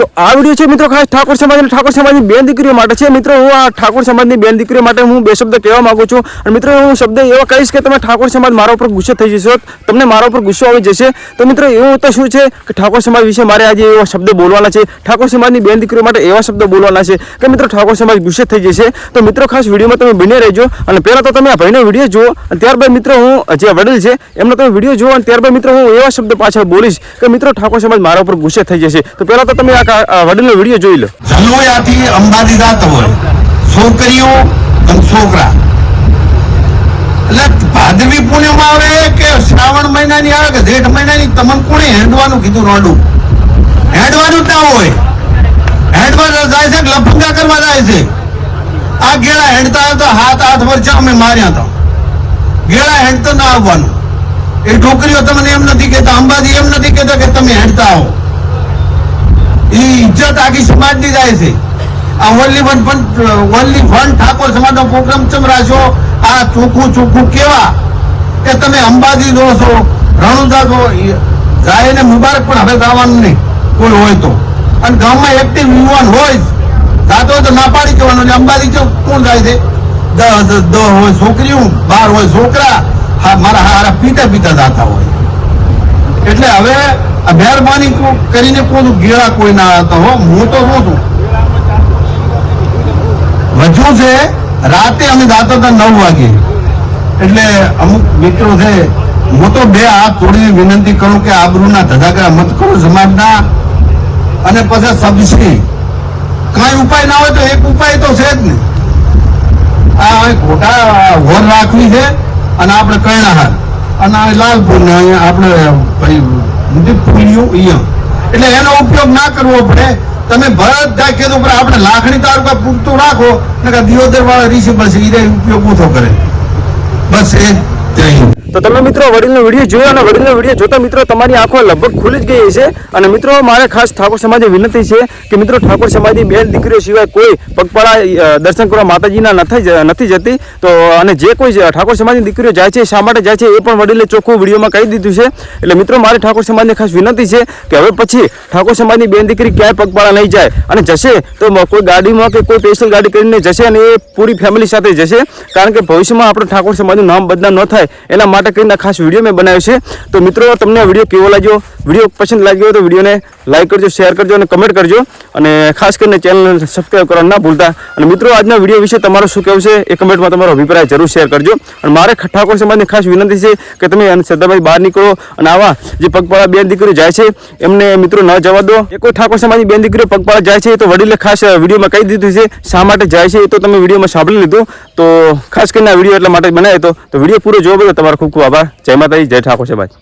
તો આ વિડીયો છે મિત્રો ખાસ ઠાકોર સમાજની બેન દીકરીઓ માટે છે। મિત્રો હું આ ઠાકોર સમાજની બેન દીકરીઓ માટે હું બે શબ્દ કહેવા માંગુ છું અને મિત્રો હું શબ્દ એવો કહીશ કે તમે ઠાકોર સમાજ મારા ઉપર ગુસ્સે થઈ જશો, તમને મારા ઉપર ગુસ્સો આવી જશે। તો મિત્રો એવું તો શું છે કે ઠાકોર સમાજ વિશે મારે આજે એવા શબ્દ બોલવાના છે, ઠાકોર સમાજની બેન દીકરીઓ માટે એવા શબ્દ બોલવાના છે કે મિત્રો ઠાકોર સમાજ ગુસ્સે થઈ જશે। તો મિત્રો ખાસ વિડીયોમાં તમે બને રહેજો અને પહેલાં તો તમે આ ભાઈનો વિડીયો જુઓ અને ત્યારબાદ મિત્રો હું જે વડીલ છે એમનો તમે વિડીયો જુઓ અને ત્યારબાદ મિત્રો હું એવા શબ્દ પાછળ બોલીશ કે મિત્રો ઠાકોર સમાજ મારા ઉપર ગુસ્સે થઈ જશે। તો પહેલાં તો તમે આ વડીલનો વિડીયો જોઈ લો। જલોયાથી અંબાજી જાતો હોય છોકરીઓ અને છોકરા, એટલે ભાદરવી પૂનમ આવે કે શ્રાવણ મહિનાની આવે કે જેઠ મહિનાની, તમને કોણે હેંડવાનું કીધું? રોડું હેંડવાનું ના હોય, હેંડવા જાય છે લફંગા કરવા જાય છે। આ ગેળા હેંડતા હતા 7-8 વર્ષ અમે માર્યા હતા, ગેળા હેંડતા ના આવવાનું। એ છોકરીઓ તમને એમ નથી કહેતા, અંબાજી એમ નથી કહેતા કે તમે હેંડતા આવો, એ ઇજ્જત આખી સમાજની જાય છે। આ ઓનલી વન ઠાકોર સમાજનો પ્રોગ્રામ ચમ રાખ્યો, આ ચોખ્ખું કેવા કે તમે અંબાજી જો છો, રણુજા છો, જાય ને મુબારક પણ હવે જવાનું નહીં કોઈ હોય તો, અને ગામમાં એક્ટિવ યુવાન હોય જાતો હોય તો ના પાડી જવાનું। અંબાજી જો કોણ જાય છે? હોય છોકરીઓ, 12 હોય છોકરા, મારા હારા પીતા જતા હોય। એટલે હવે મહેરબાની કરીને કોઈ ગેળા કોઈ ના આવતો હો। હું તો શું છું વજુ છે, રાતે અમે જાતો હતા 9 વાગે, એટલે અમુક મિત્રો છે, હું તો 2 હાથ તોડીને વિનંતી કરું કે આબરૂના ધજાગરા મત કરો સમાજના, અને પછી સબસી કઈ ઉપાય ના હોય તો એક ઉપાય તો છે જ ને, આ ખોટા હોર રાખવી છે અને આપણે કૈણાહાર અને લાલપુર ને આપણે એટલે એનો ઉપયોગ ના કરવો પડે। તમે બધા કીધું પર આપણે લાખણી તાલુકા પૂરતું રાખો ને દિયોદર વાળા ઋષિ બસ એ ઉપયોગ ઓછો કરે, બસ એ જ। તો તમે મિત્રો વડીલનો વિડીયો જોયો અને વડીલનો વિડીયો જોતા મિત્રો તમારી આંખો લગભગ ખુલી જ ગઈ છે। અને મિત્રો મારે ખાસ ઠાકોર સમાજને વિનંતી છે કે મિત્રો ઠાકોર સમાજની બેન દીકરીઓ સિવાય કોઈ પગપાળા દર્શન કરવા માતાજીના નથી જતી। તો અને જે કોઈ ઠાકોર સમાજની દીકરીઓ જાય છે શા માટે જાય છે એ પણ વડીલે ચોખ્ખું વિડીયોમાં કહી દીધું છે। એટલે મિત્રો મારે ઠાકોર સમાજને ખાસ વિનંતી છે કે હવે પછી ઠાકોર સમાજની બેન દીકરી ક્યાંય પગપાળા નહીં જાય, અને જશે તો કોઈ ગાડીમાં કે કોઈ સ્પેશિયલ ગાડી કરીને જશે અને એ પૂરી ફેમિલી સાથે જશે, કારણ કે ભવિષ્યમાં આપણે ઠાકોર સમાજનું નામ બદનામ ન થાય એના માટે કરીને ખાસ વિડીયો મેં બનાવ્યો છે। તો મિત્રો તમને વિડીયો કેવો લાગ્યો, વિડીયો પસંદ લાગ્યો હોય તો વિડીયોને લાઈક કરજો, શેર કરજો અને કમેન્ટ કરજો, અને ખાસ કરીને ચેનલને સબસ્ક્રાઈબ કરવાનું ના ભૂલતા। અને મિત્રો આજના વિડીયો વિશે તમારું શું કહેવું છે એ કમેન્ટમાં તમારો અભિપ્રાય જરૂર શેર કરજો। અને મારે ઠાકોર સમાજની ખાસ વિનંતી છે કે તમે શ્રદ્ધાભાઈ બહાર નીકળો અને આવા જે પગપાળા બેન દીકરીઓ જાય છે એમને મિત્રો ન જવા દો। એ કોઈ ઠાકોર સમાજની બેન દીકરીઓ પગપાળા જાય છે તો વડીલે ખાસ વિડીયોમાં કહી દીધું છે શા માટે જાય છે એ તો તમે વિડીયોમાં સાંભળી લીધું। તો ખાસ કરીને આ વિડીયો એટલા માટે બનાવ્યો હતો। તો વિડીયો પૂરો જોવા બદલ તમારો ખૂબ ખૂબ આભાર। જય માતાજી, જય ઠાકોર સમાજ।